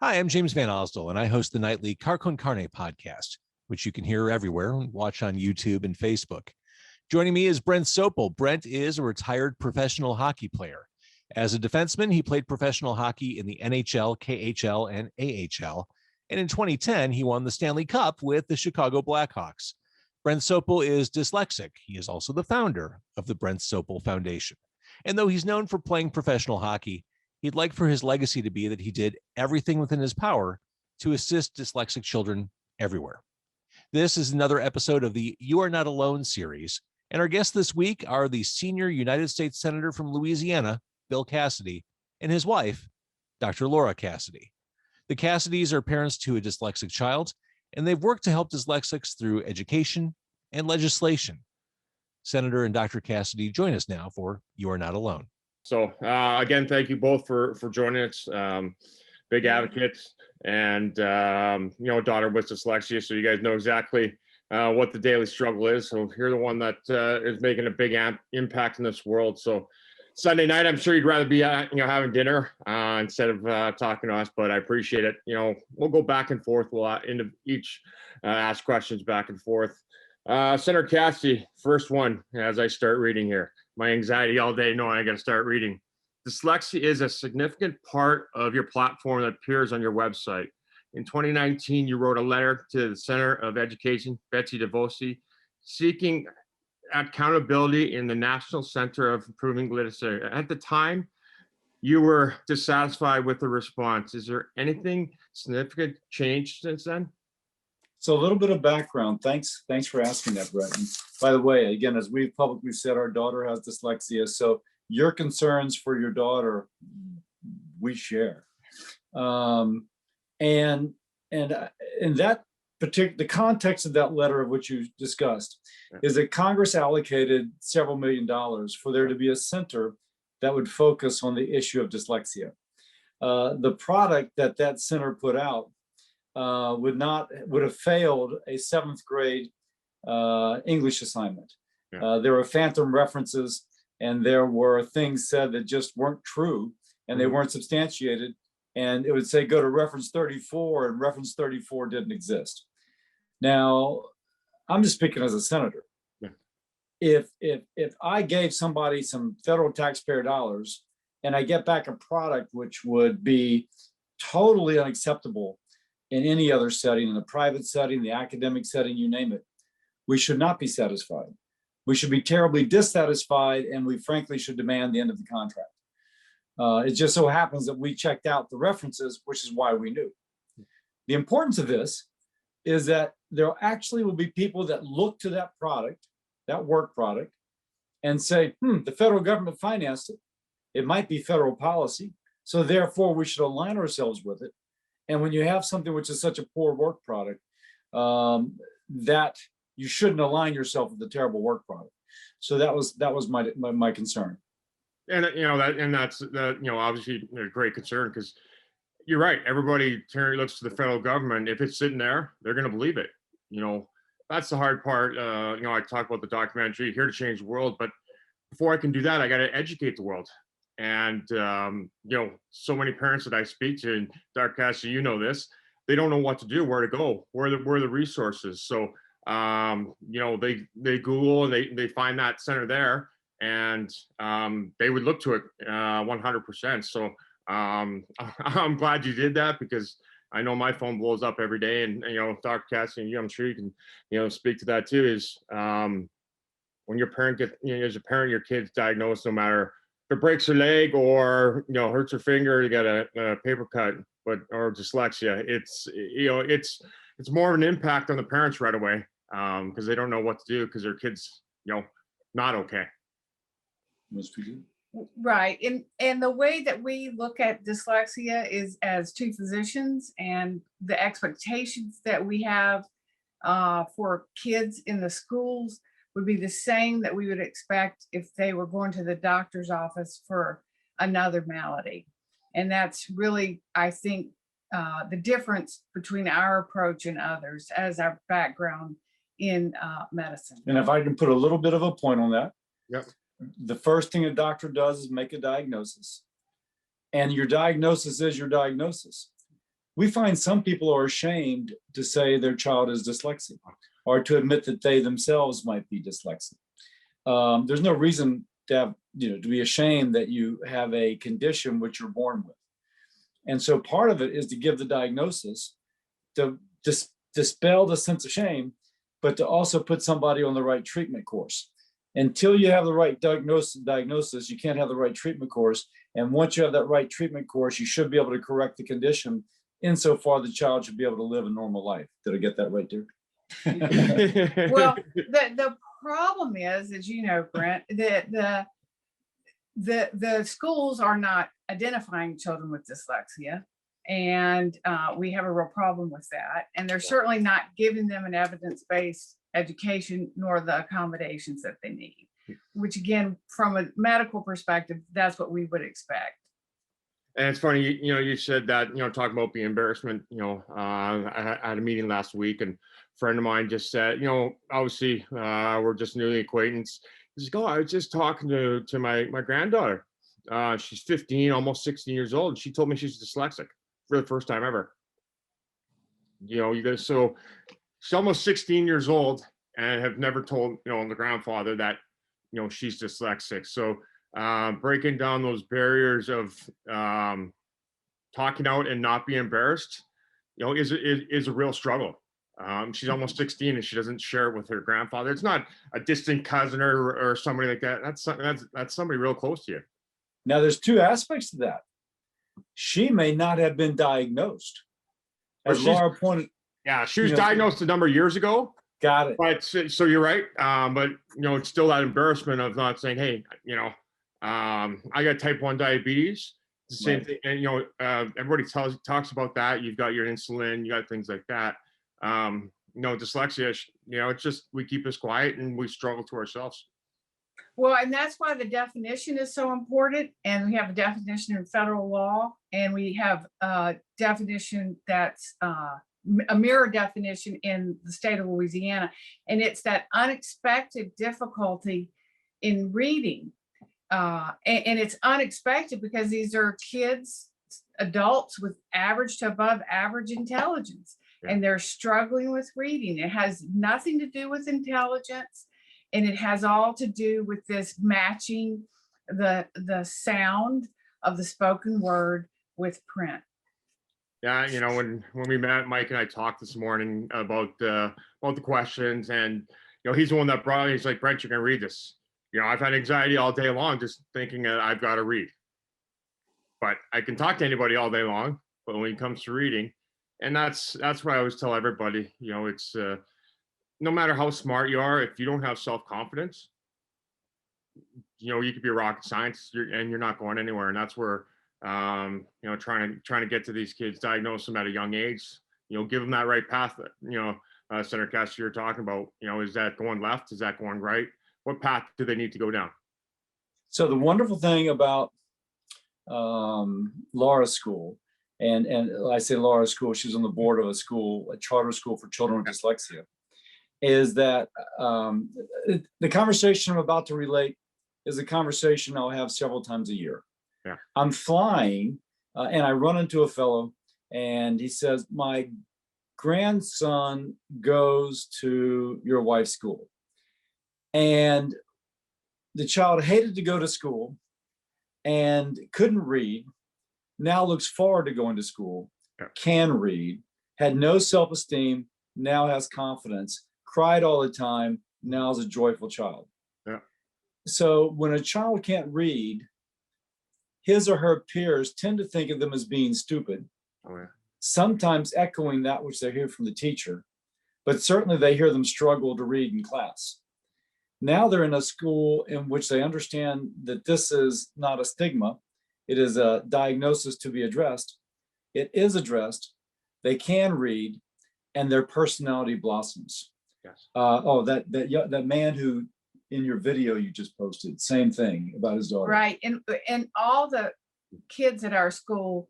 Hi, I'm James VanOsdol, and I host the nightly Carne podcast, which you can hear everywhere and watch on YouTube and Facebook. Joining me is Brent Sopel. Brent is a retired professional hockey player. As a defenseman, he played professional hockey in the NHL, KHL, and AHL. And in 2010, he won the Stanley Cup with the Chicago Blackhawks. Brent Sopel is dyslexic. He is also the founder of the Brent Sopel Foundation. And though he's known for playing professional hockey, he'd like for his legacy to be that he did everything within his power to assist dyslexic children everywhere. This is another episode of the You Are Not Alone series, and our guests this week are the senior United States Senator from Louisiana, Bill Cassidy, and his wife, Dr. Laura Cassidy. The Cassidys are parents to a dyslexic child, and they've worked to help dyslexics through education and legislation. Senator and Dr. Cassidy join us now for You Are Not Alone. So again, thank you both for joining us. Big advocates, and daughter with dyslexia, so you guys know exactly what the daily struggle is. So you're the one that is making a big impact in this world. So Sunday night, I'm sure you'd rather be having dinner instead of talking to us, but I appreciate it. We'll go back and forth. We'll into each ask questions back and forth. Senator Cassidy, first one as I start reading here. My anxiety all day knowing I got to start reading. Dyslexia is a significant part of your platform that appears on your website. In 2019, you wrote a letter to the Center of Education, Betsy DeVos, seeking accountability in the National Center of Improving Literacy. At the time, you were dissatisfied with the response. Is there anything significant changed since then? So a little bit of background. Thanks for asking that, Brent. And by the way, again, as we've publicly said, our daughter has dyslexia. So your concerns for your daughter, we share. And in that particular, the context of that letter of which you discussed is that Congress allocated several $1 million for there to be a center that would focus on the issue of dyslexia. The product that center put out would have failed a 7th grade English assignment. There were phantom references, and there were things said that just weren't true, and they weren't substantiated. And it would say, go to reference 34, and reference 34 didn't exist. Now, I'm just speaking as a senator. If I gave somebody some federal taxpayer dollars and I get back a product which would be totally unacceptable in any other setting, in the private setting, the academic setting, you name it, we should not be satisfied. We should be terribly dissatisfied, and we frankly should demand the end of the contract. It just so happens that we checked out the references, which is why we knew. The importance of this is that there actually will be people that look to that product, that work product, and say, the federal government financed it. It might be federal policy, so therefore we should align ourselves with it. And when you have something which is such a poor work product, that you shouldn't align yourself with the terrible work product. So that was my concern. And that's obviously a great concern, because you're right. Everybody looks to the federal government. If it's sitting there, they're going to believe it. That's the hard part. I talk about the documentary Here to Change the World, but before I can do that, I got to educate the world. And so many parents that I speak to, and Dr. Cassidy, you know this, they don't know what to do, where to go, where are the resources. So they Google and they find that center there, and they would look to it 100%. So I'm glad you did that, because I know my phone blows up every day. And Dr. Cassidy, I'm sure you can speak to that too. Is when your parent as a parent, your kid's diagnosed, no matter if it breaks her leg or hurts her finger, you got a paper cut, or dyslexia, it's more of an impact on the parents right away, because they don't know what to do, because their kid's not okay. Right. And the way that we look at dyslexia is as two physicians, and the expectations that we have for kids in the schools would be the same that we would expect if they were going to the doctor's office for another malady. And that's really, I think, the difference between our approach and others as our background in medicine. And if I can put a little bit of a point on that. Yep. The first thing a doctor does is make a diagnosis. And your diagnosis is your diagnosis. We find some people are ashamed to say their child is dyslexic or to admit that they themselves might be dyslexic. There's no reason to have, to be ashamed that you have a condition which you're born with. And so part of it is to give the diagnosis, to dispel the sense of shame, but to also put somebody on the right treatment course. Until you have the right diagnosis, you can't have the right treatment course. And once you have that right treatment course, you should be able to correct the condition insofar the child should be able to live a normal life. Did I get that right, dear? Well, the problem is, as you know, Brent, that the schools are not identifying children with dyslexia, and we have a real problem with that. And they're certainly not giving them an evidence-based education nor the accommodations that they need, which again, from a medical perspective, that's what we would expect. And it's funny, you said that, talking about the embarrassment, I had a meeting last week, and a friend of mine just said, obviously we're just newly acquaintance. He's like, oh, I was just talking to my granddaughter. She's 15, almost 16 years old. And she told me she's dyslexic for the first time ever. So she's almost 16 years old and have never told, the grandfather that, she's dyslexic. So breaking down those barriers of talking out and not being embarrassed, is a real struggle. She's almost 16 and she doesn't share it with her grandfather. It's not a distant cousin or somebody like that. That's somebody real close to you. Now, there's two aspects to that. She may not have been diagnosed. As Laura pointed. Yeah, she was diagnosed a number of years ago. Got it. But so you're right. But it's still that embarrassment of not saying, hey, I got type 1 diabetes. It's the same thing. And everybody talks about that. You've got your insulin, you got things like that. Dyslexia, it's just, we keep us quiet and we struggle to ourselves. Well, and that's why the definition is so important. And we have a definition in federal law, and we have a definition that's a mirror definition in the state of Louisiana. And it's that unexpected difficulty in reading. And it's unexpected because these are kids, adults with average to above average intelligence, and they're struggling with reading. It has nothing to do with intelligence, and it has all to do with this matching the sound of the spoken word with print. Yeah, when we met, Mike and I talked this morning about the questions, and he's the one that brought it. He's like, Brent, you're gonna read this. I've had anxiety all day long just thinking that I've got to read. But I can talk to anybody all day long, but when it comes to reading, and that's what I always tell everybody, it's no matter how smart you are, if you don't have self-confidence, you could be a rocket scientist and you're not going anywhere. And that's where trying to get to these kids, diagnose them at a young age, give them that right path that Senator Cassidy, you're talking about. Is that going left? Is that going right? What path do they need to go down? So the wonderful thing about Laura's school, and I say Laura's school, she's on the board of a charter school for children with dyslexia, is that the conversation I'm about to relate is a conversation I'll have several times a year. Yeah. I'm flying and I run into a fellow and he says, my grandson goes to your wife's school. And the child hated to go to school and couldn't read, now looks forward to going to school, can read, had no self-esteem, now has confidence, cried all the time, now is a joyful child. Yeah. So when a child can't read, his or her peers tend to think of them as being stupid, sometimes echoing that which they hear from the teacher, but certainly they hear them struggle to read in class. Now they're in a school in which they understand that this is not a stigma. It is a diagnosis to be addressed. It is addressed. They can read, and their personality blossoms. Yes. That man who in your video you just posted, same thing about his daughter. Right, and all the kids at our school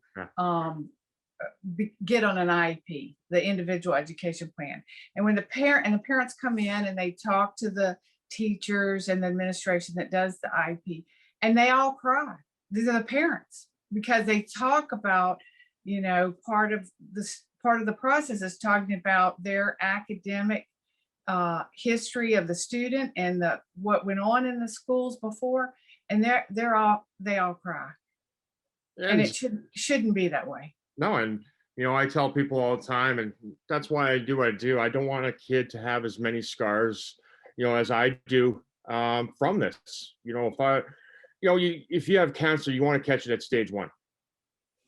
get on an IEP, the individual education plan. And when the parents come in and they talk to the teachers and the administration that does the IEP, and they all cry. These are the parents, because they talk about you know, part of the process is talking about their academic history of the student and what went on in the schools before, and they all cry, and it shouldn't be that way. No, and you know, I tell people all the time, and that's why I do what I do. I don't want a kid to have as many scars, you know, as I do from this. You know, if you have cancer, you want to catch it at stage 1.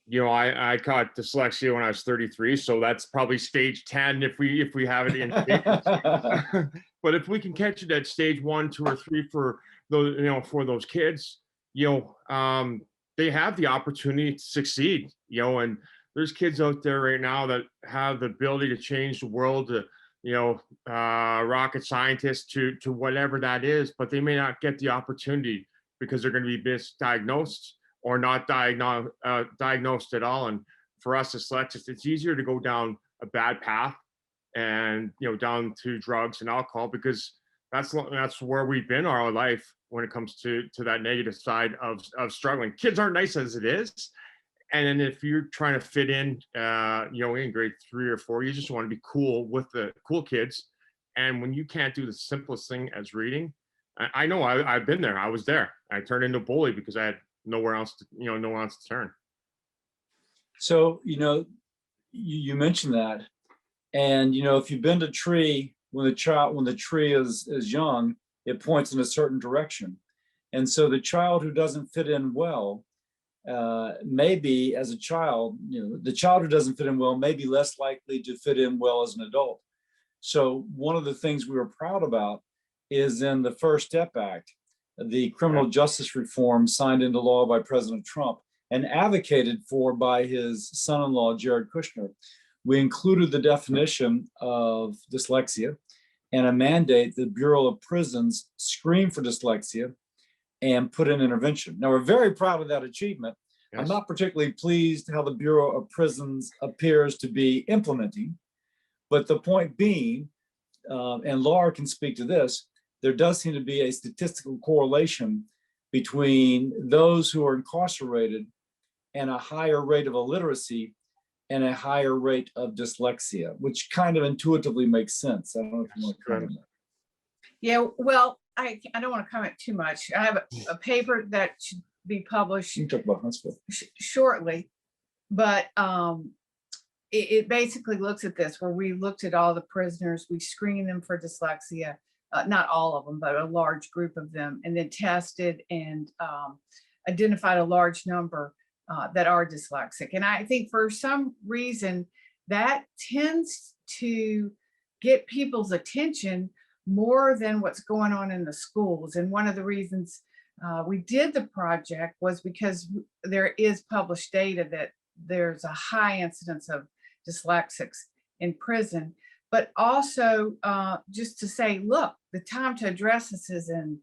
You know, I caught dyslexia when I was 33, so that's probably stage 10 if we have it in stages. But if we can catch it at stage 1, 2, or 3 for those, you know, for those kids, you know, they have the opportunity to succeed. You know, and there's kids out there right now that have the ability to change the world, to, you know, rocket scientists to whatever that is, but they may not get the opportunity because they're going to be misdiagnosed or not diagnosed at all. And for us dyslexics, it's easier to go down a bad path and, you know, down to drugs and alcohol, because that's where we've been our life when it comes to that negative side of struggling. Kids aren't nice as it is. And then if you're trying to fit in, you know, in grade 3 or 4, you just want to be cool with the cool kids. And when you can't do the simplest thing as reading, I know I've been there. I was there. I turned into a bully because I had nowhere else to turn. So, you know, you mentioned that, and you know, if you bend a tree when the tree is young, it points in a certain direction. And so the child who doesn't fit in well, maybe as a child, you know, the child who doesn't fit in well may be less likely to fit in well as an adult. So one of the things we were proud about is in the First Step Act, the criminal justice reform signed into law by President Trump and advocated for by his son-in-law, Jared Kushner. We included the definition of dyslexia and a mandate that Bureau of Prisons screen for dyslexia and put in intervention. Now, we're very proud of that achievement. Yes. I'm not particularly pleased how the Bureau of Prisons appears to be implementing, but the point being, and Laura can speak to this, there does seem to be a statistical correlation between those who are incarcerated and a higher rate of illiteracy and a higher rate of dyslexia, which kind of intuitively makes sense. I don't know if you want to comment on that. Yeah, well, I don't want to comment too much. I have a paper that should be published shortly, but it basically looks at this, where we looked at all the prisoners, we screened them for dyslexia, not all of them, but a large group of them, and then tested and identified a large number that are dyslexic. And I think for some reason that tends to get people's attention more than what's going on in the schools. And one of the reasons we did the project was because there is published data that there's a high incidence of dyslexics in prison, but also just to say, look, the time to address this is in,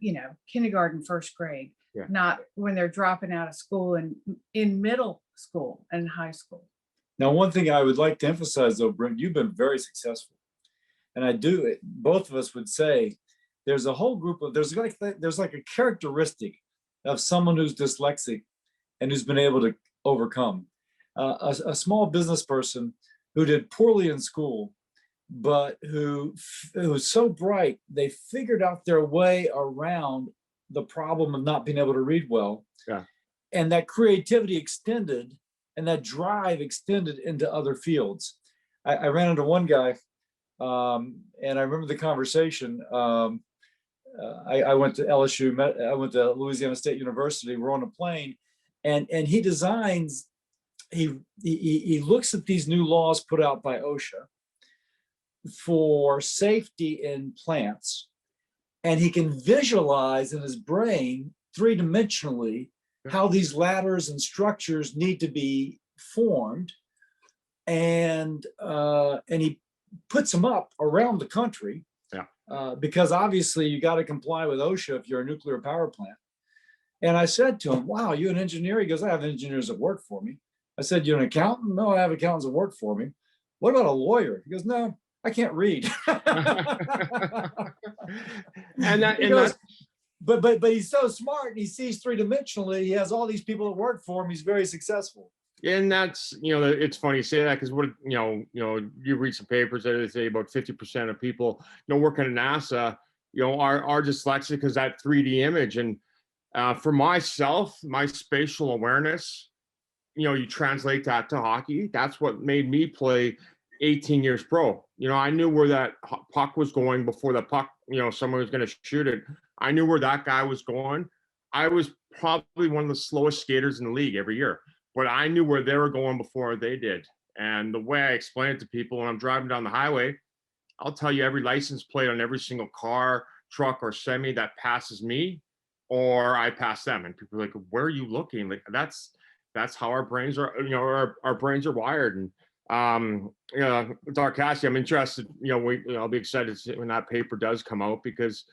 you know, kindergarten, first grade, not when they're dropping out of school and in middle school and high school. Now, one thing I would like to emphasize though, Brent, you've been very successful. And I do, both of us would say, there's a whole group of, there's like a characteristic of someone who's dyslexic and who's been able to overcome. A small business person who did poorly in school, but who was so bright, they figured out their way around the problem of not being able to read well. Yeah. And that creativity extended and that drive extended into other fields. I ran into one guy, and I remember the conversation. I went to LSU, I went to Louisiana State University, we're on a plane, and he designs, he looks at these new laws put out by OSHA for safety in plants, and he can visualize in his brain 3-dimensionally how these ladders and structures need to be formed, and he puts them up around the country. Because obviously you got to comply with OSHA if you're a nuclear power plant. And I said to him, wow, you an engineer? He goes, I have engineers that work for me. I said, you're an accountant? No, I have accountants that work for me. What about a lawyer? He goes, no, I can't read. But he's so smart. He sees 3-dimensionally. He has all these people that work for him. He's very successful. And that's, you know, it's funny you say that because what, you read some papers that they say about 50% of people, working at NASA, are dyslexic because that 3D image. And for myself, my spatial awareness, you translate that to hockey. That's what made me play 18 years pro. I knew where that puck was going before the puck, someone was going to shoot it. I knew where that guy was going. I was probably one of the slowest skaters in the league every year, but I knew where they were going before they did. And the way I explain it to people when I'm driving down the highway, I'll tell you every license plate on every single car, truck, or semi that passes me, or I pass them. And people are like, where are you looking? Like that's how our brains are, our brains are wired. And Dr. Cassidy, I'm interested, I'll be excited to see when that paper does come out because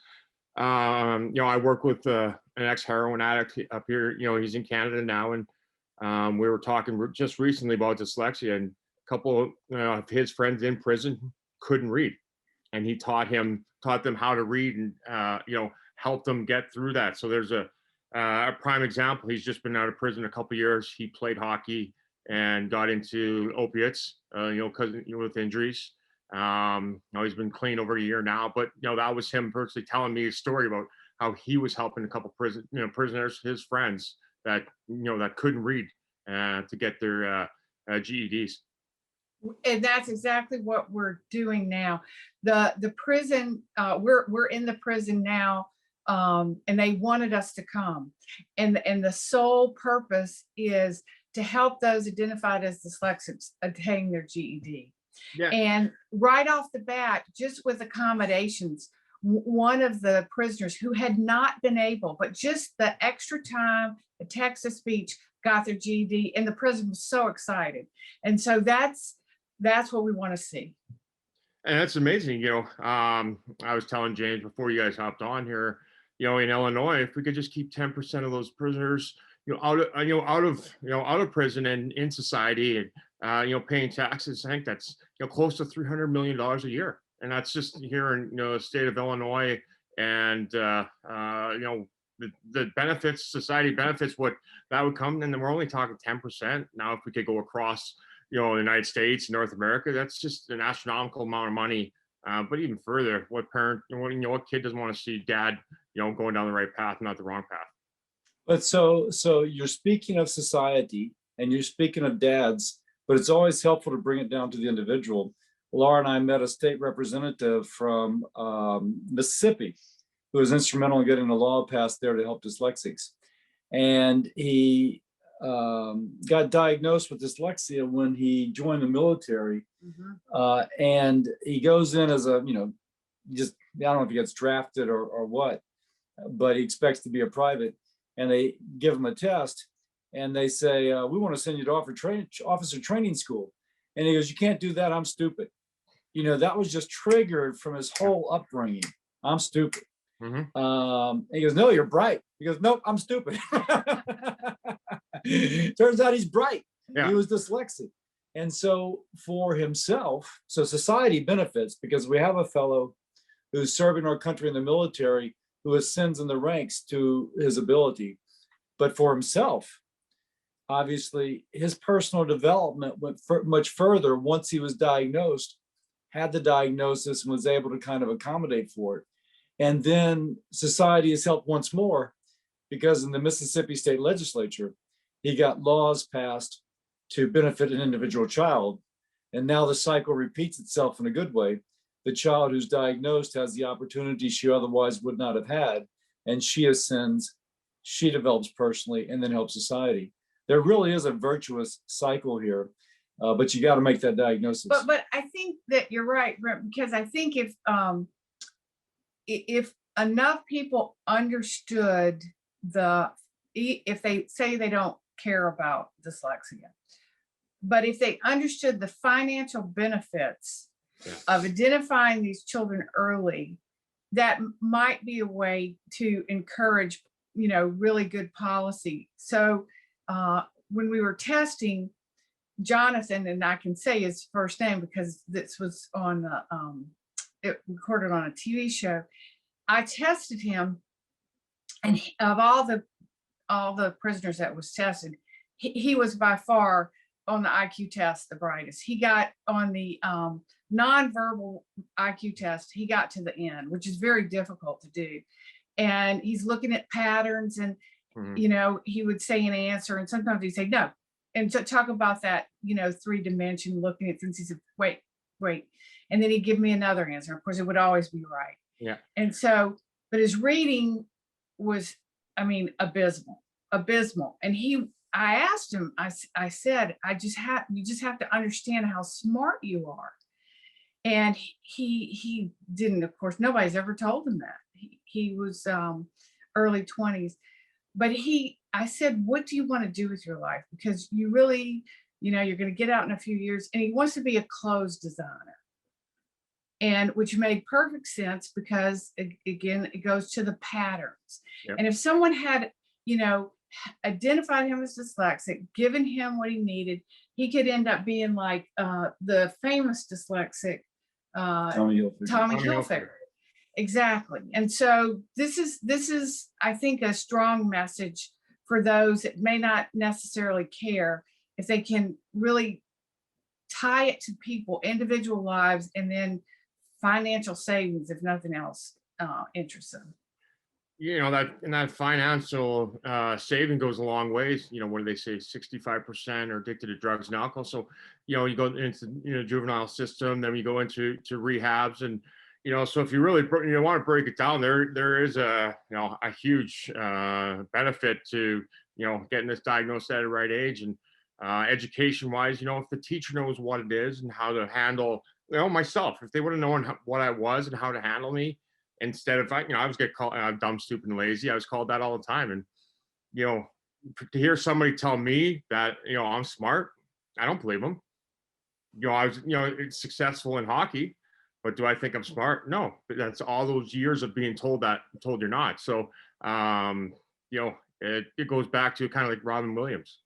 I work with an ex-heroin addict up here. He's in Canada now, and we were talking just recently about dyslexia, and a couple of his friends in prison couldn't read, and he taught them how to read, and helped them get through that. So there's a prime example. He's just been out of prison a couple of years. He played hockey and got into opiates, because with injuries. He's been clean over a year now, but that was him personally telling me a story about how he was helping a couple prisoners, his friends that that couldn't read, to get their GEDs. And that's exactly what we're doing now. The prison, we're in the prison now, and they wanted us to come, and the sole purpose is to help those identified as dyslexics attain their GED. Yeah. And right off the bat, just with accommodations, one of the prisoners who had not been able, but just the extra time, the text-to-speech, got their GED, and the prison was so excited. And so that's what we want to see. And that's amazing. I was telling James before you guys hopped on here, in Illinois, if we could just keep 10% of those prisoners, out of prison and in society, and paying taxes, I think that's close to $300 million a year, and that's just here in the state of Illinois. And the benefits, society benefits, what that would come, and then we're only talking 10%. Now, if we could go across, the United States, North America, that's just an astronomical amount of money. But even further, what parent, what kid doesn't want to see dad, going down the right path, not the wrong path? But so you're speaking of society and you're speaking of dads, but it's always helpful to bring it down to the individual. Laura and I met a state representative from Mississippi who was instrumental in getting a law passed there to help dyslexics. And he got diagnosed with dyslexia when he joined the military. Mm-hmm. And he goes in as a, just, I don't know if he gets drafted or what, but he expects to be a private. And they give him a test and they say, we want to send you to officer training school. And he goes, you can't do that. I'm stupid. That was just triggered from his whole upbringing. I'm stupid. Mm-hmm. He goes, no, you're bright. He goes, nope, I'm stupid. Turns out he's bright. Yeah. He was dyslexic. And so for himself, so society benefits because we have a fellow who's serving our country in the military who ascends in the ranks to his ability. But for himself, obviously, his personal development went much further once he was diagnosed, had the diagnosis, and was able to kind of accommodate for it. And then society has helped once more because in the Mississippi State Legislature, he got laws passed to benefit an individual child. And now the cycle repeats itself in a good way. The child who's diagnosed has the opportunity she otherwise would not have had, and she ascends, she develops personally, and then helps society. There really is a virtuous cycle here, but you got to make that diagnosis. But I think that you're right, Brent, because I think if enough people understood if they say they don't care about dyslexia, but if they understood the financial benefits of identifying these children early, that might be a way to encourage, really good policy. So when we were testing Jonathan, and I can say his first name because this was on it recorded on a TV show, I tested him, and of all the prisoners that was tested, he was by far on the IQ test the brightest. He got on the nonverbal IQ test, he got to the end, which is very difficult to do. And he's looking at patterns and, you know, he would say an answer and sometimes he'd say no. And to talk about that, you know, 3-dimension looking at things, he said, wait. And then he'd give me another answer. Of course, it would always be right. Yeah. And so, but his reading was, I mean, abysmal. And I asked him, I said, you just have to understand how smart you are. And he didn't, of course, nobody's ever told him that. He was early 20s, but I said, what do you want to do with your life? Because you really, you know, you're going to get out in a few years, and he wants to be a clothes designer. And which made perfect sense because again, it goes to the patterns. Yep. And if someone had, you know, identified him as dyslexic, given him what he needed, he could end up being like the famous dyslexic Tommy Hilfiger. Exactly. And so this is, I think, a strong message for those that may not necessarily care, if they can really tie it to people, individual lives, and then financial savings, if nothing else, interests them. You know, that financial saving goes a long ways. You know, what do they say? 65% are addicted to drugs and alcohol. So, you know, you go into, you know, juvenile system, then you go into rehabs, and, you know, so if you really want to break it down, there is a, you know, a huge benefit to, you know, getting this diagnosed at the right age. And education wise, you know, if the teacher knows what it is and how to handle, you know, myself, if they would have known what I was and how to handle me, instead of, you know, I was get called dumb, stupid, and lazy. I was called that all the time. And, you know, to hear somebody tell me that, you know, I'm smart, I don't believe them. You know, I was, you know, successful in hockey, but do I think I'm smart? No, but that's all those years of being told you're not. So, you know, it goes back to kind of like Robin Williams.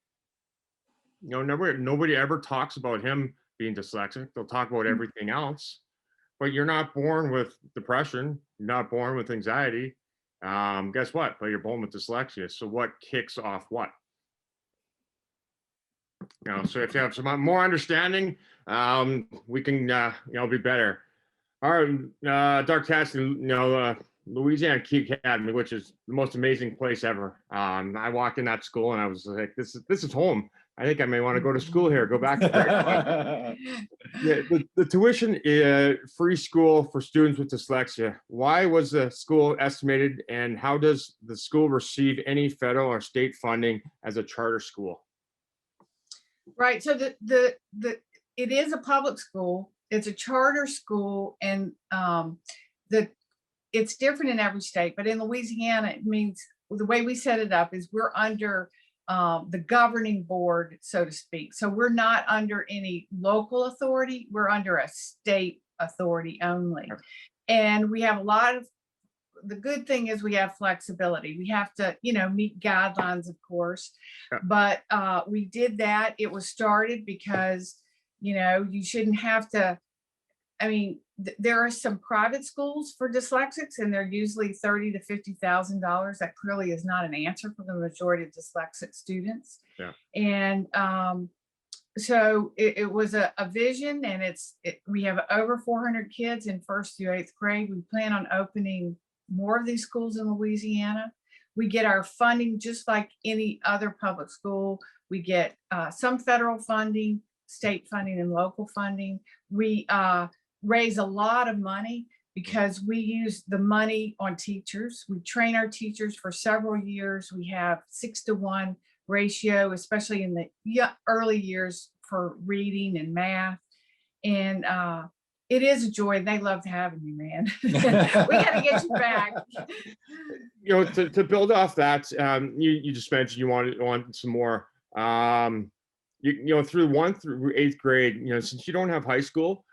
You know, nobody ever talks about him being dyslexic. They'll talk about everything else. But you're not born with depression. You're not born with anxiety. Guess what? But you're born with dyslexia. So what kicks off what? You know, so if you have some more understanding, we can, you know, be better. All right, Dr. Cassidy, you know, Louisiana Key Academy, which is the most amazing place ever. I walked in that school and I was like, this is home. I think I may want to go to school here, go back to yeah, the tuition free school for students with dyslexia. Why was the school estimated, and how does the school receive any federal or state funding as a charter school? Right. So it is a public school. It's a charter school, and it's different in every state. But in Louisiana, it means the way we set it up is we're under the governing board, so to speak. So we're not under any local authority. We're under a state authority only. And we have a lot of, the good thing is we have flexibility. We have to, you know, meet guidelines, of course, but we did that. It was started because, you know, you shouldn't have to, I mean, there are some private schools for dyslexics, and they're usually $30,000 to $50,000. That clearly is not an answer for the majority of dyslexic students. Yeah. And so it was a vision, and we have over 400 kids in 1st through 8th grade. We plan on opening more of these schools in Louisiana. We get our funding just like any other public school. We get some federal funding, state funding, and local funding. We raise a lot of money because we use the money on teachers. We train our teachers for several years. We have 6-to-1 ratio, especially in the early years, for reading and math. And it is a joy. They loved having me, man. We got to get you back. You know, to build off that, you just mentioned you want some more. You know, through 1 through 8th grade, you know, since you don't have high school,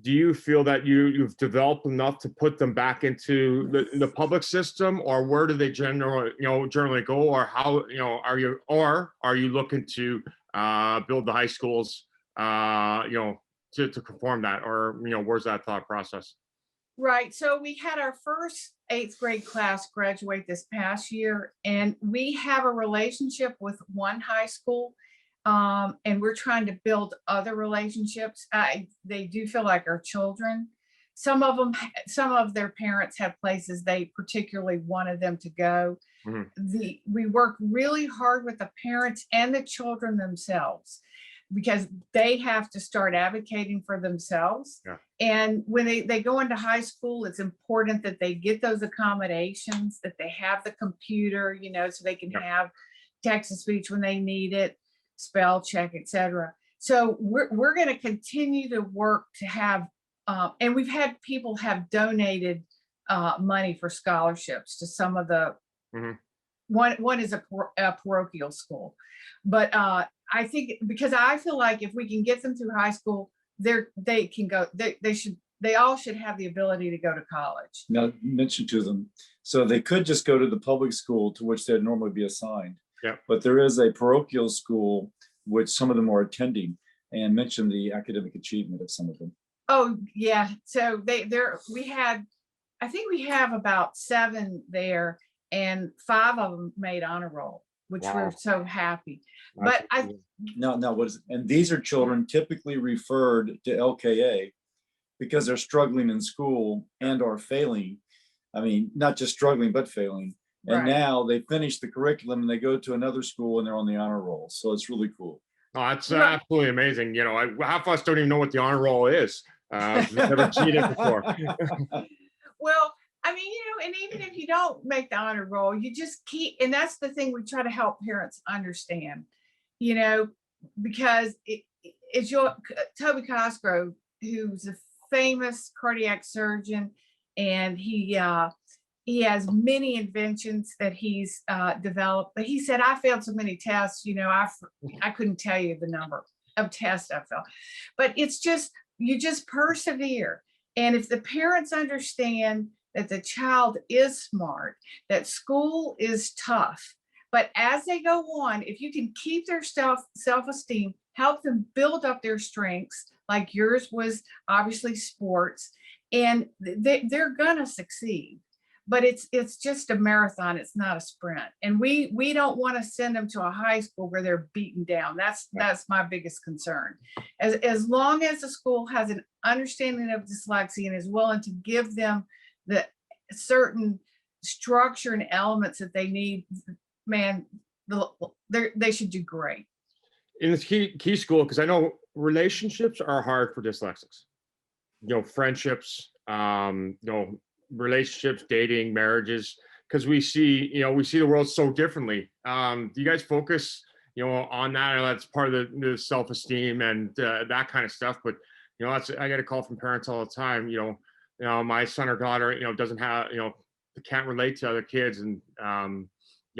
do you feel that you've developed enough to put them back into the public system, or where do they generally go, or how, you know, are you looking to build the high schools, you know, to conform that, or, you know, where's that thought process? Right. So we had our first 8th grade class graduate this past year, and we have a relationship with one high school. And we're trying to build other relationships. They do feel like our children. Some of them, some of their parents have places they particularly wanted them to go. We work really hard with the parents and the children themselves, because they have to start advocating for themselves. Yeah. And when they go into high school, it's important that they get those accommodations, that they have the computer, so they can have text to speech when they need it, spell check, etc. So we're going to continue to work to have, and we've had people have donated money for scholarships to some of the, one is a parochial school, but I think, because I feel like if we can get them through high school, they can go, they all should have the ability to go to college. Now, mention to them, so they could just go to the public school to which they'd normally be assigned. Yeah. But there is a parochial school which some of them are attending, and mention the academic achievement of some of them. Oh yeah, so I think we have about 7 there, and 5 of them made honor roll, which we're so happy. But Now what is it? And these are children typically referred to LKA because they're struggling in school and are failing. I mean, not just struggling, but failing. And now they finish the curriculum and they go to another school and they're on the honor roll. So it's really cool. Oh, that's absolutely amazing. Half of us don't even know what the honor roll is. We've never cheated before. Well, I mean, and even if you don't make the honor roll, you just keep, and that's the thing we try to help parents understand, because it's Toby Cosgrove, who's a famous cardiac surgeon, and he has many inventions that he's developed. But he said, I failed so many tests, I couldn't tell you the number of tests I failed. But it's just, you just persevere. And if the parents understand that the child is smart, that school is tough, but as they go on, if you can keep their self-esteem, help them build up their strengths, like yours was obviously sports, and they're gonna succeed. But it's just a marathon, it's not a sprint. And we don't want to send them to a high school where they're beaten down. That's my biggest concern. As long as the school has an understanding of dyslexia and is willing to give them the certain structure and elements that they need, man, they should do great. In this key school, because I know relationships are hard for dyslexics. Friendships, relationships, dating, marriages, because we see the world so differently. Do you guys focus, on that? I know that's part of the self-esteem and that kind of stuff. But I get a call from parents all the time. My son or daughter, doesn't have, can't relate to other kids, and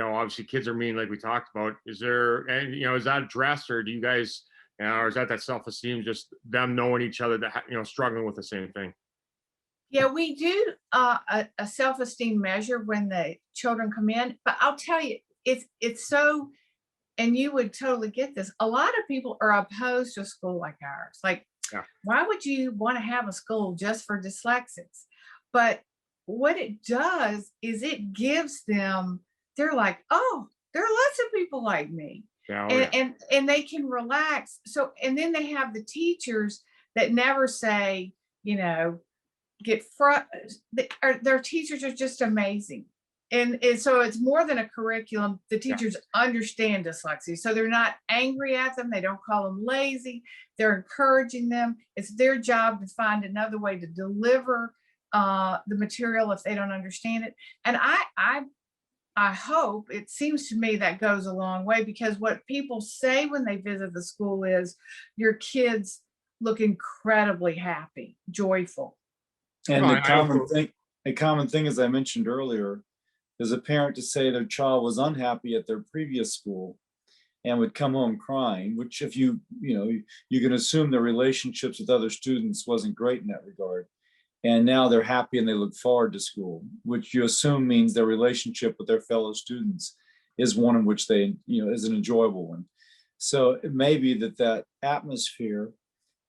obviously kids are mean, like we talked about. Is there, and is that addressed, or do you guys, or is that self-esteem, just them knowing each other, that struggling with the same thing? Yeah, we do a self-esteem measure when the children come in, but I'll tell you, it's so, and you would totally get this. A lot of people are opposed to a school like ours. Like, why would you want to have a school just for dyslexics? But what it does is it gives them, they're like, oh, there are lots of people like me. And they can relax. So, and then they have the teachers that never say, their teachers are just amazing. And so it's more than a curriculum. The teachers understand dyslexia. So they're not angry at them. They don't call them lazy. They're encouraging them. It's their job to find another way to deliver the material if they don't understand it. And I hope, it seems to me that goes a long way, because what people say when they visit the school is your kids look incredibly happy, joyful. And a common thing, as I mentioned earlier, is a parent to say their child was unhappy at their previous school and would come home crying, which if you can assume their relationships with other students wasn't great in that regard. And now they're happy and they look forward to school, which you assume means their relationship with their fellow students is one in which they, is an enjoyable one. So it may be that atmosphere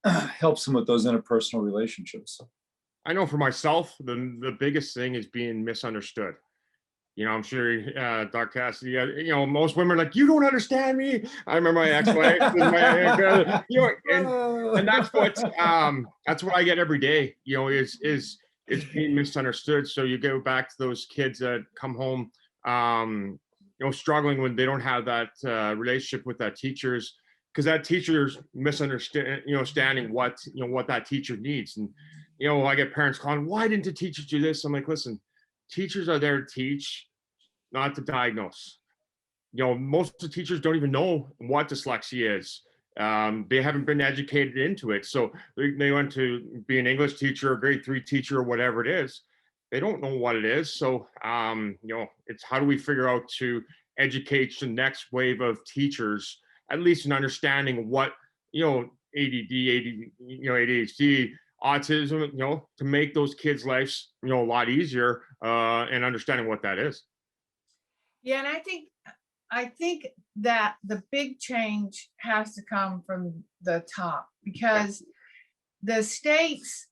helps them with those interpersonal relationships. I know for myself, the biggest thing is being misunderstood. You know, I'm sure Dr. Cassidy, you know, most women are like, you don't understand me. I remember my ex-wife, you know, and that's what I get every day, you know, is it's being misunderstood. So you go back to those kids that come home, you know, struggling when they don't have that relationship with that teachers, because that teacher's misunderstanding, you know, standing what, you know, what that teacher needs. And, you know, I get parents calling, why didn't the teacher do this? I'm like, listen, teachers are there to teach, not to diagnose. You know, most of the teachers don't even know what dyslexia is. They haven't been educated into it. So they went to be an English teacher, a grade 3 teacher, or whatever it is. They don't know what it is. So, you know, it's how do we figure out to educate the next wave of teachers, at least in understanding what, you know, ADHD, autism, you know, to make those kids' lives, you know, a lot easier, and understanding what that is. Yeah, and I think that the big change has to come from the top, because the states,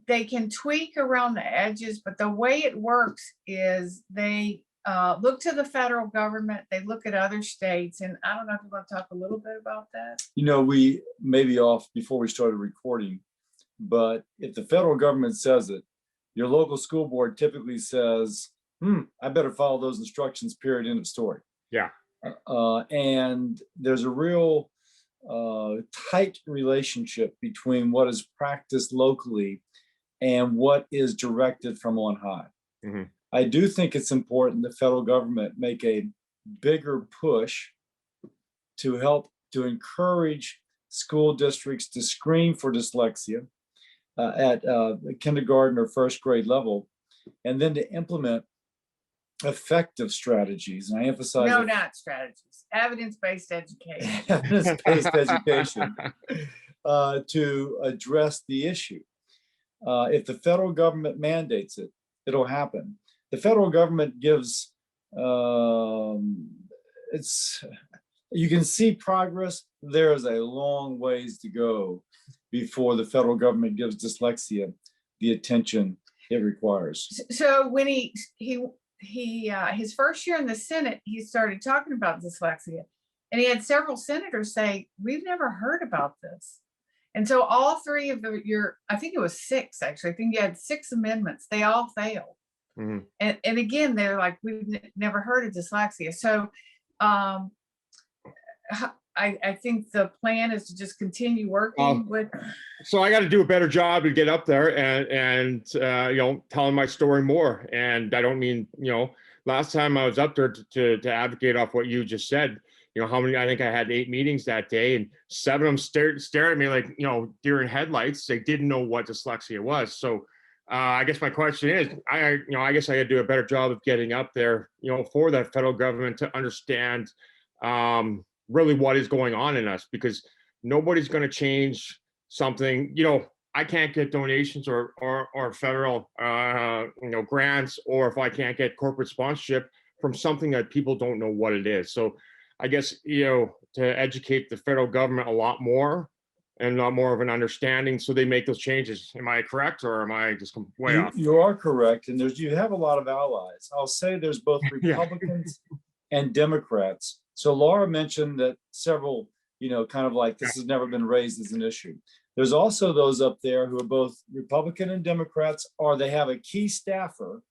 they can tweak around the edges, but the way it works is they look to the federal government, they look at other states, and I don't know if you want to talk a little bit about that. You know, we may be off before we started recording, but if the federal government says it, your local school board typically says, I better follow those instructions, period, end of story. Yeah. And there's a real tight relationship between what is practiced locally and what is directed from on high. Mm-hmm. I do think it's important the federal government make a bigger push to help to encourage school districts to screen for dyslexia at kindergarten or first grade level, and then to implement effective strategies. And I emphasize No, not strategies, evidence-based education. Evidence-based education to address the issue. If the federal government mandates it, it'll happen. The federal government gives, you can see progress. There is a long ways to go before the federal government gives dyslexia the attention it requires. So when his first year in the Senate, he started talking about dyslexia, and he had several senators say, we've never heard about this. And so all three of I think it was 6, actually, I think you had 6 amendments, they all failed. Mm-hmm. And again, they're like, we've never heard of dyslexia. So I think the plan is to just continue working with. So I got to do a better job to get up there and you know, telling my story more. And I don't mean, you know, last time I was up there to advocate off what you just said, you know, how many, I think I had 8 meetings that day, and 7 of them stared at me like, you know, deer in headlights. They didn't know what dyslexia was. So I guess my question is, I guess I got to do a better job of getting up there, you know, for that federal government to understand really what is going on in us, because nobody's going to change something. You know, I can't get donations or federal you know, grants, or if I can't get corporate sponsorship from something that people don't know what it is. So I guess, you know, to educate the federal government a lot more and a lot more of an understanding, so they make those changes. Am I correct, or am I just way off? You are correct, and you have a lot of allies. I'll say there's both Republicans and Democrats. So Laura mentioned that several, you know, kind of like this has never been raised as an issue. There's also those up there who are both Republican and Democrats, or they have a key staffer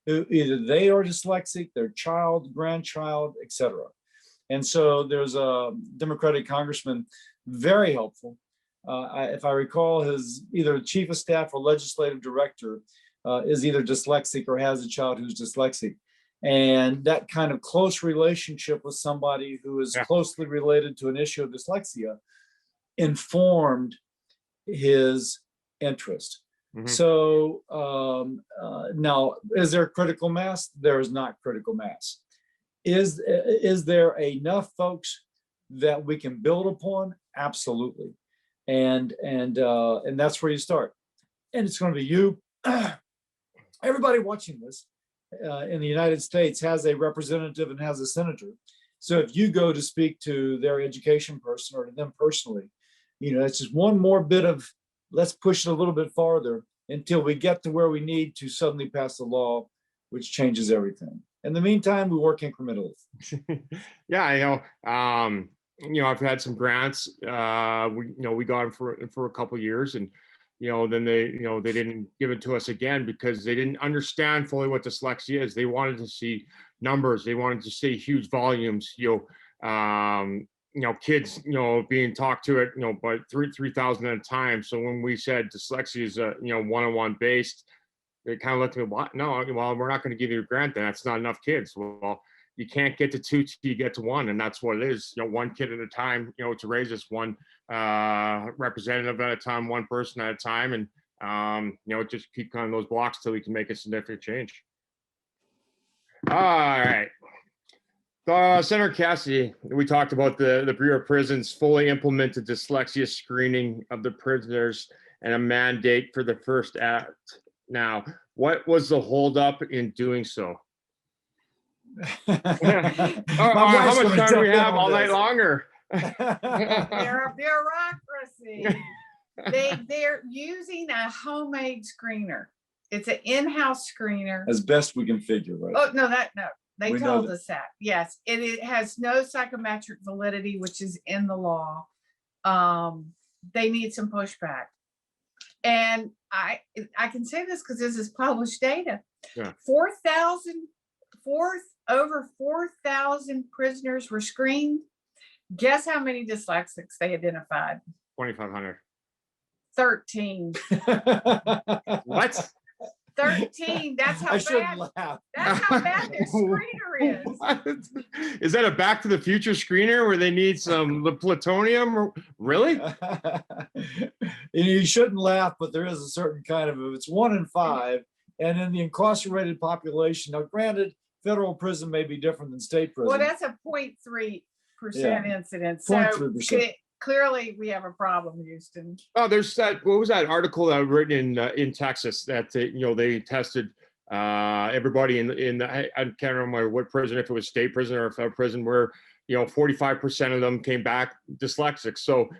who either they are dyslexic, their child, grandchild, etc. And so there's a Democratic congressman, very helpful. If I recall, his either chief of staff or legislative director is either dyslexic or has a child who's dyslexic. And that kind of close relationship with somebody who is closely related to an issue of dyslexia informed his interest. Mm-hmm. So now, is there critical mass? There is not critical mass. Is there enough folks that we can build upon? Absolutely. And that's where you start. And it's going to be you. Everybody watching this in the United States has a representative and has a senator. So if you go to speak to their education person or to them personally, you know, it's just one more bit of, let's push it a little bit farther until we get to where we need to suddenly pass the law which changes everything. In the meantime, we work incrementally. Yeah, I know. I've had some grants. We got them for a couple of years, and then they didn't give it to us again because they didn't understand fully what dyslexia is. They wanted to see numbers. They wanted to see huge volumes. Kids, being talked to it, but 3,000 at a time. So when we said dyslexia is one-on-one based, they kind of looked at me, what? No, well, we're not going to give you a grant then. That's not enough kids. Well, you can't get to 2 till you get to 1, and that's what it is. One kid at a time. To raise this one representative at a time, one person at a time, and just keep kind of those blocks till we can make a significant change. All right. Senator Cassidy, we talked about the Bureau of Prisons fully implemented dyslexia screening of the prisoners and a mandate for the first act. Now, what was the holdup in doing so? How much time do we have all night longer? They're a bureaucracy. They're using a homemade screener. It's an in-house screener. As best we can figure, right? Oh, no. They We know told that. us that. Yes, it has no psychometric validity, which is in the law. They need some pushback. And I can say this because this is published data. Yeah. Over 4,000 prisoners were screened. Guess how many dyslexics they identified? 2,500. 13. What? 13. That's how I shouldn't bad. laugh. That's how bad their screener is. What? Is that a Back to the Future screener where they need some plutonium? Really? You shouldn't laugh, but there is a certain kind of, it's 1 in 5, and in the incarcerated population, now granted, federal prison may be different than state prison. Well, that's a 0.3% incidence. So 0.3%. Clearly we have a problem, Houston. Oh, there's that. What was that article that was written in Texas that they tested everybody in I can't remember what prison, if it was state prison or federal prison, where 45% of them came back dyslexic. So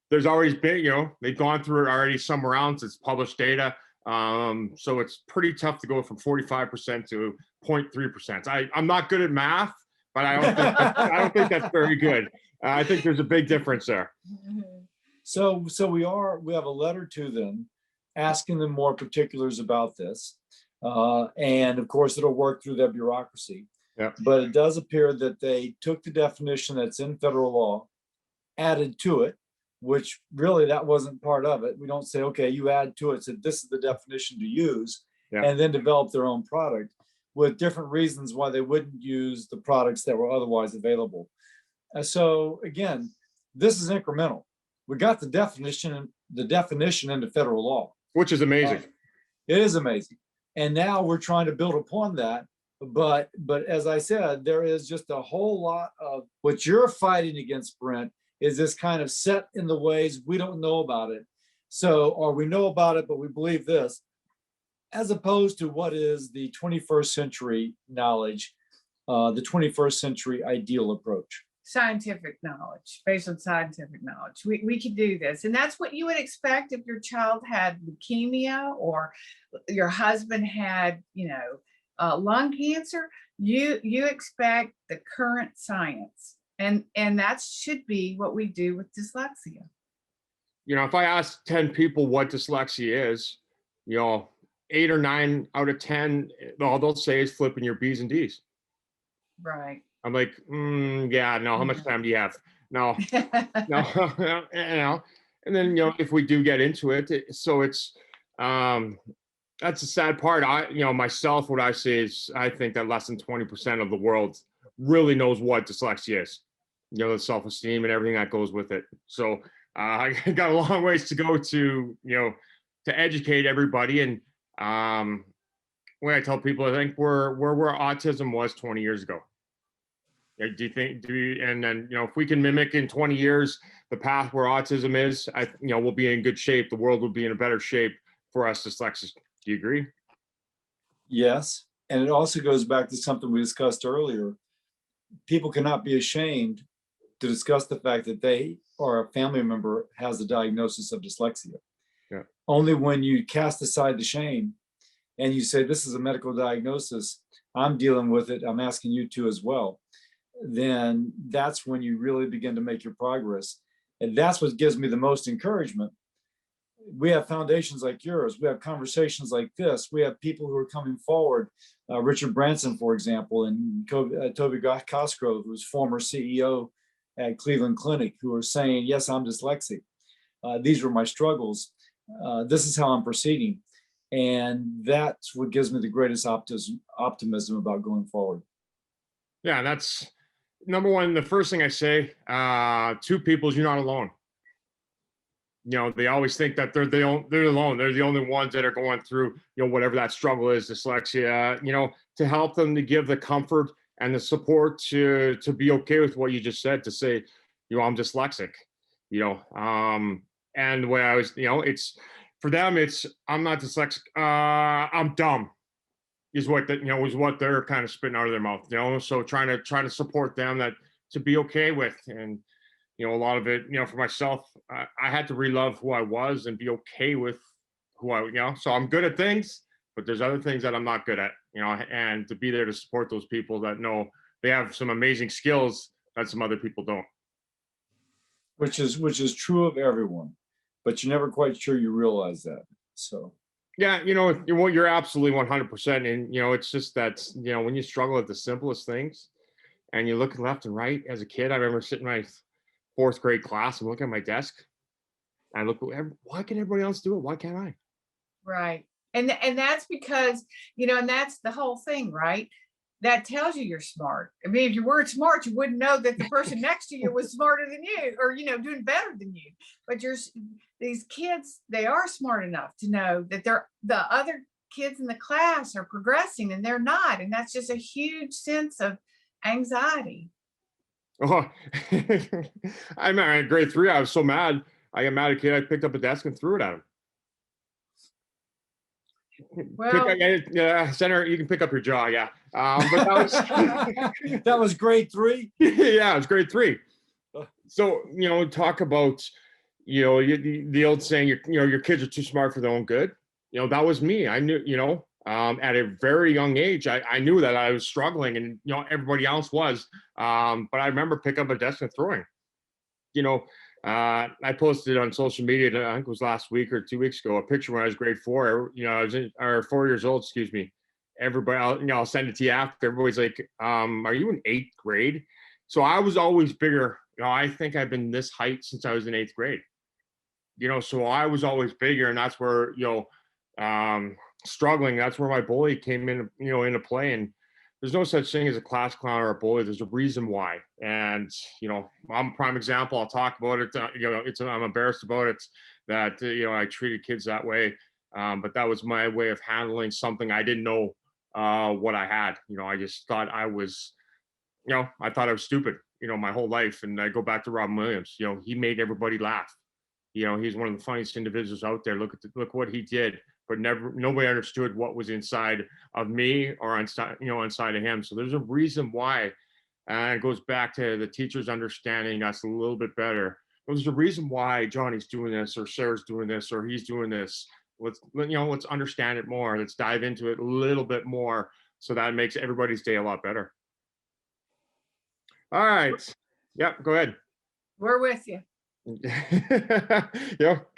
there's always been they've gone through it already somewhere else. It's published data. So it's pretty tough to go from 45% to 0.3%. I'm not good at math, but I don't think that's very good. I think there's a big difference there. So we have a letter to them asking them more particulars about this. And of course, it'll work through their bureaucracy. Yeah. But it does appear that they took the definition that's in federal law, added to it, which really that wasn't part of it. We don't say, okay, you add to it, so this is the definition to use, and then develop their own product with different reasons why they wouldn't use the products that were otherwise available. So again, this is incremental. We got the definition into federal law, Which is amazing. It is amazing. And now we're trying to build upon that. But as I said, there is just a whole lot of what you're fighting against, Brent, is this kind of set in the ways we don't know about it. So, or we know about it, but we believe this, as opposed to what is the 21st century knowledge, the 21st century ideal approach. Scientific knowledge, based on scientific knowledge. We can do this. And that's what you would expect if your child had leukemia or your husband had, lung cancer. You expect the current science. And that should be what we do with dyslexia. If I ask 10 people what dyslexia is, 8 or 9 out of 10, all they'll say is flipping your B's and D's. Right. I'm like, yeah, no, how much time do you have? No, no, and then, if we do get into it, so it's, that's the sad part. Myself, what I say is, I think that less than 20% of the world really knows what dyslexia is, the self-esteem and everything that goes with it. So I got a long ways to go to educate everybody. And when I tell people, I think we're where autism was 20 years ago. And then, if we can mimic in 20 years the path where autism is, we'll be in good shape. The world will be in a better shape for us dyslexics. Do you agree? Yes. And it also goes back to something we discussed earlier. People cannot be ashamed to discuss the fact that they or a family member has a diagnosis of dyslexia. Yeah. Only when you cast aside the shame and you say, this is a medical diagnosis, I'm dealing with it, I'm asking you to as well, then that's when you really begin to make your progress. And that's what gives me the most encouragement. We have foundations like yours. We have conversations like this. We have people who are coming forward. Richard Branson, for example, and Toby Cosgrove, who's former CEO at Cleveland Clinic, who are saying, yes, I'm dyslexic. These were my struggles. This is how I'm proceeding. And that's what gives me the greatest optimism about going forward. Yeah, that's number one. The first thing I say to people is you're not alone. You know, they always think that they're alone. They're the only ones that are going through, you know, whatever that struggle is, dyslexia, you know, to help them, to give the comfort and the support to be okay with what you just said, to say, you know, I'm dyslexic, you know, and the way I was, you know, it's for them, it's, I'm not dyslexic, I'm dumb is what that, you know, is what they're kind of spitting out of their mouth, you know, so trying to support them that to be okay with. And, you know, a lot of it, you know, for myself, I had to relove who I was and be okay with who I, you know, so I'm good at things, but there's other things that I'm not good at, you know, and to be there to support those people that know they have some amazing skills that some other people don't. Which is true of everyone, but you're never quite sure you realize that. So. Yeah, you know, you're absolutely 100%. And, you know, it's just that, you know, when you struggle at the simplest things and you look left and right as a kid, I remember sitting in my 4th grade class and looking at my desk. And I look, why can everybody else do it? Why can't I? Right. And that's because, you know, and that's the whole thing, right? That tells you you're smart. I mean, if you weren't smart, you wouldn't know that the person next to you was smarter than you, or, you know, doing better than you. But these kids, they are smart enough to know that the other kids in the class are progressing and they're not. And that's just a huge sense of anxiety. Oh, I remember in grade 3, I was so mad. I got mad at a kid. I picked up a desk and threw it at him. Well, Senator, you can pick up your jaw. Yeah. But that was, that was grade 3. Yeah, it was grade 3. So, you know, talk about, you know, the old saying, your kids are too smart for their own good. You know, that was me. I knew, you know, at a very young age, I knew that I was struggling, and, you know, everybody else was. But I remember picking up a desk and throwing. You know, I posted on social media, I think it was last week or 2 weeks ago, a picture when I was grade 4. You know, I was or 4 years old, excuse me. Everybody, you know, I'll send it to you after. Everybody's like, are you in 8th grade? So I was always bigger. You know, I think I've been this height since I was in 8th grade. You know, so I was always bigger, and that's where, you know, struggling, that's where my bully came in, you know, into play. And there's no such thing as a class clown or a bully. There's a reason why. And, you know, I'm a prime example. I'll talk about it. You know, I'm embarrassed about it that, you know, I treated kids that way. But that was my way of handling something I didn't know what I had. You know, I just thought I was, you know, I thought I was stupid, you know, my whole life. And I go back to Robin Williams. You know, he made everybody laugh. You know, he's one of the funniest individuals out there. Look what he did. But nobody understood what was inside of me or inside, you know, inside of him. So there's a reason why, and it goes back to the teachers understanding us a little bit better. There's a reason why Johnny's doing this, or Sarah's doing this, or he's doing this. Let's understand it more. Let's dive into it a little bit more, so that makes everybody's day a lot better. All right. Yep. Go ahead. we're with you.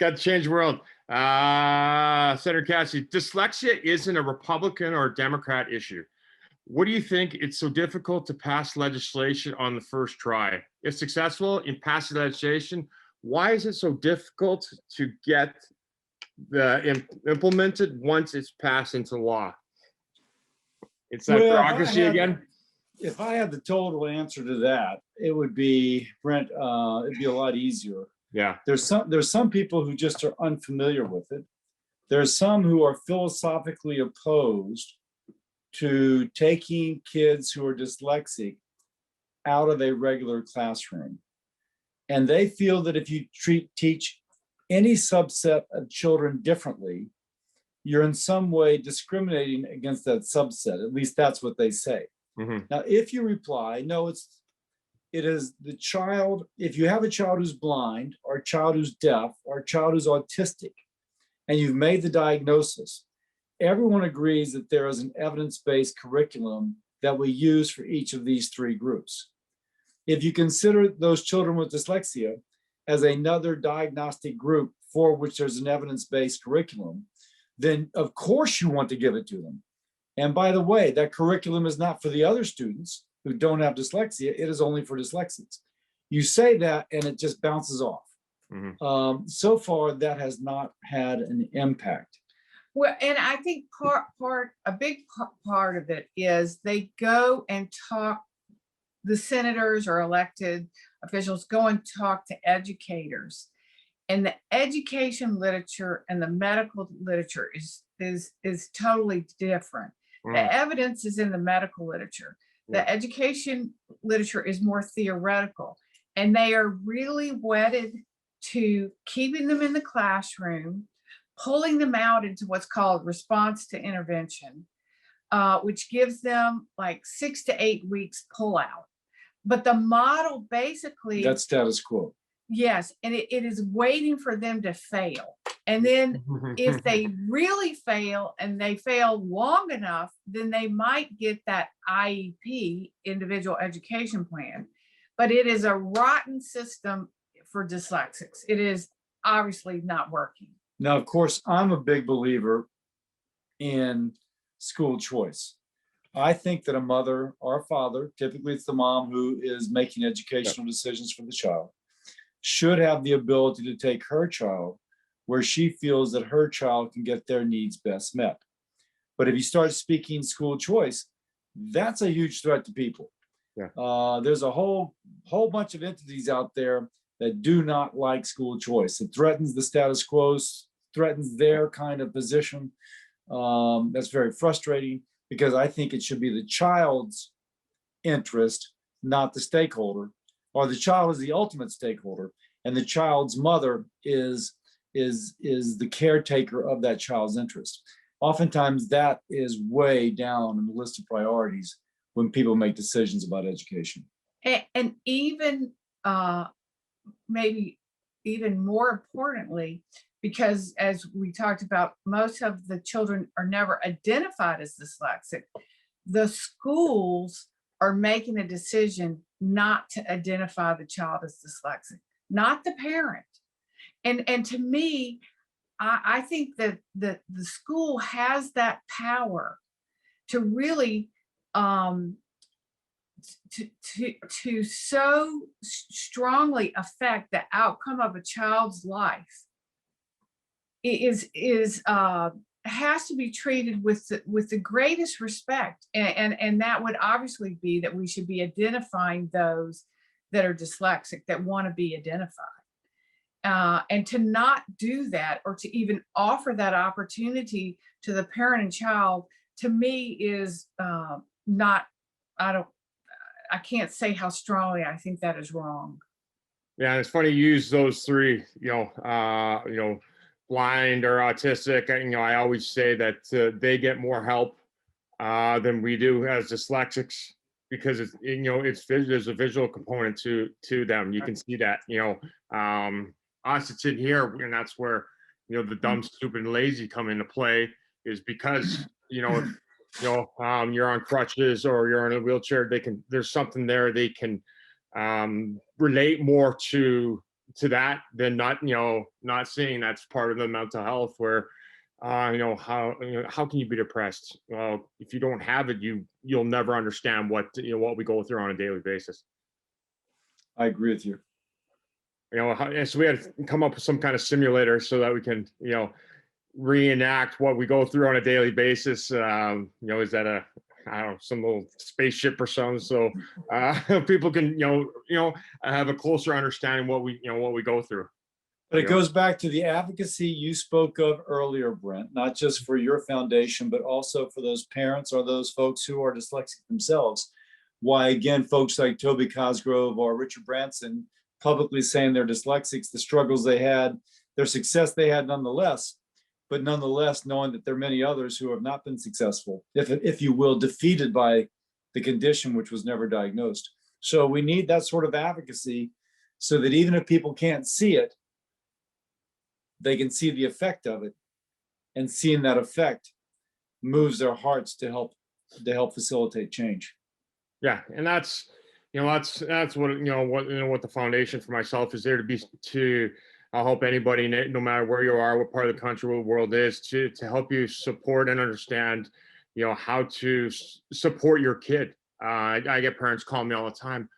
Got to change the world. Senator Cassidy, dyslexia isn't a Republican or a Democrat issue. What do you think it's so difficult to pass legislation on the first try? If successful in passing legislation, why is it so difficult to get implemented once it's passed into law? It's that bureaucracy again. If I had the total answer to that, it would be, Brent, it'd be a lot easier. Yeah. There's some people who just are unfamiliar with it. There's some who are philosophically opposed to taking kids who are dyslexic out of a regular classroom. And they feel that if you teach any subset of children differently, you're in some way discriminating against that subset. At least that's what they say. Mm-hmm. Now, if you reply, no, it is the child. If you have a child who's blind, or a child who's deaf, or a child who's autistic, and you've made the diagnosis, everyone agrees that there is an evidence-based curriculum that we use for each of these three groups. If you consider those children with dyslexia as another diagnostic group for which there's an evidence-based curriculum, then of course you want to give it to them. And by the way, that curriculum is not for the other students who don't have dyslexia, it is only for dyslexics. You say that and it just bounces off. So far, that has not had an impact. Well, and I think a big part of it is they go and talk, the senators or elected officials go and talk to educators. And the education literature and the medical literature is totally different. The evidence is in the medical literature. The education literature is more theoretical, and they are really wedded to keeping them in the classroom, pulling them out into what's called response to intervention, which gives them like 6 to 8 weeks pullout. But the model basically— That's status quo. Yes, and it is waiting for them to fail. And then if they really fail and they fail long enough, then they might get that IEP, individual education plan. But it is a rotten system for dyslexics. It is obviously not working. Now, of course, I'm a big believer in school choice. I think that a mother or a father, typically it's the mom who is making educational decisions for the child, should have the ability to take her child where she feels that her child can get their needs best met. But if you start speaking school choice, that's a huge threat to people. There's a whole bunch of entities out there that do not like school choice. It threatens the status quo, threatens their kind of position. That's very frustrating, because I think it should be the child's interest, not the stakeholder, or the child is the ultimate stakeholder, and the child's mother is the caretaker of that child's interest. Oftentimes that is way down in the list of priorities when people make decisions about education. And even maybe even more importantly, because as we talked about, most of the children are never identified as dyslexic, the schools are making a decision not to identify the child as dyslexic, not the parent. And to me, I think that the school has that power to really to so strongly affect the outcome of a child's life. It has to be treated with the greatest respect, and that would obviously be that we should be identifying those that are dyslexic, that want to be identified. And to not do that, or to even offer that opportunity to the parent and child, to me is not, I can't say how strongly I think that is wrong. Yeah, it's funny you use those three, blind or autistic. I always say that they get more help than we do as dyslexics, because there's a visual component to them. You can see that, us, it's in here, and that's where the dumb, stupid, and lazy come into play, is because if you're on crutches or you're in a wheelchair, there's something there they can relate more to that than not seeing that's part of the mental health, where how can you be depressed? Well, if you don't have it, you'll never understand what we go through on a daily basis. I agree with you. So we had to come up with some kind of simulator so that we can reenact what we go through on a daily basis. Is that some little spaceship or something, so people can have a closer understanding what we go through. But it goes back to the advocacy you spoke of earlier, Brent, not just for your foundation, but also for those parents or those folks who are dyslexic themselves. Why, again, folks like Toby Cosgrove or Richard Branson publicly saying they're dyslexics, the struggles they had, their success they had nonetheless, but nonetheless knowing that there are many others who have not been successful, if you will, defeated by the condition which was never diagnosed. So we need that sort of advocacy so that even if people can't see it, they can see the effect of it. And seeing that effect moves their hearts to help facilitate change. Yeah, and that's what what the foundation for myself is there to be to. I'll help anybody, no matter where you are, what part of the country, what the world is, to help you support and understand, how to support your kid. I get parents calling me all the time.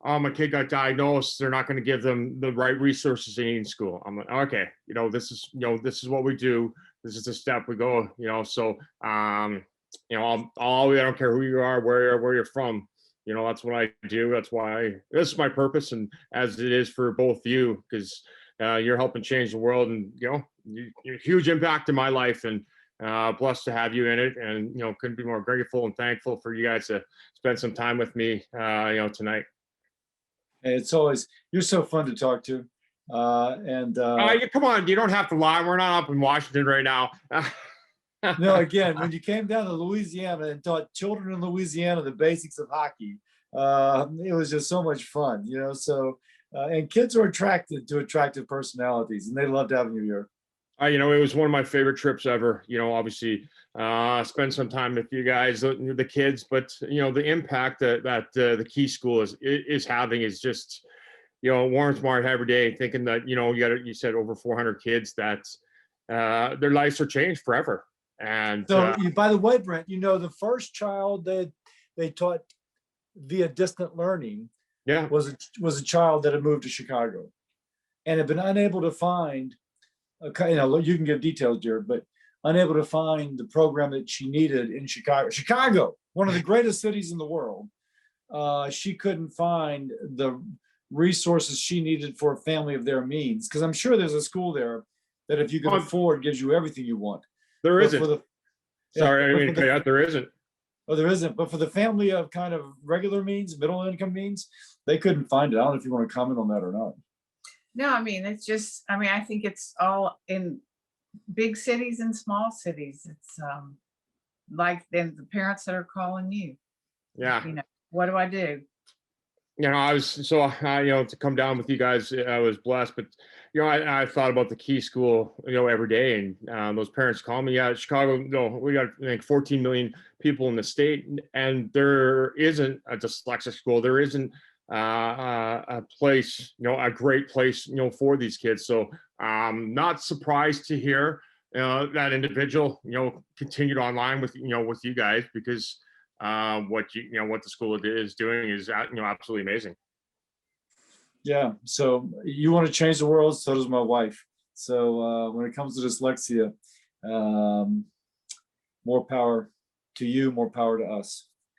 Oh, my kid got diagnosed. They're not going to give them the right resources they need in school. I'm like, okay, this is what we do. This is the step we go. So I don't care who you are, where you're from. That's what I do. That's why this is my purpose, and as it is for both of you, because you're helping change the world, and you're a huge impact in my life, and blessed to have you in it, and couldn't be more grateful and thankful for you guys to spend some time with me tonight. It's always, you're so fun to talk to. Come on, you don't have to lie. We're not up in Washington right now. No, again, when you came down to Louisiana and taught children in Louisiana the basics of hockey, it was just so much fun, so, and kids are attracted to attractive personalities, and they loved having you here. It was one of my favorite trips ever. Obviously, spend some time with you guys, the kids, but the impact that the Key School is having is just, warms my heart every day. Thinking that you said over 400 kids that their lives are changed forever. And so, by the way, Brent, the first child they taught via distant learning, was a child that had moved to Chicago, and had been unable to find. You can give details, Jared, but unable to find the program that she needed in Chicago. Chicago, one of the greatest cities in the world. She couldn't find the resources she needed for a family of their means. Because I'm sure there's a school there that, if you can afford, gives you everything you want. There isn't. Sorry, I didn't mean to cut you out. There isn't. Oh, there isn't. But for the family of kind of regular means, middle income means, they couldn't find it. I don't know if you want to comment on that or not. No, it's just, I think it's all in big cities and small cities. It's like then the parents that are calling you. Yeah. What do I do? I was to come down with you guys, I was blessed, but I thought about the Key School, every day, and those parents call me. Yeah, Chicago, we got like 14 million people in the state, and there isn't a dyslexic school. There isn't a place, a great place, for these kids. So I'm not surprised to hear that individual, continued online with you guys, because what the school is doing is absolutely amazing. Yeah. So you want to change the world, so does my wife. So when it comes to dyslexia, more power to you, more power to us.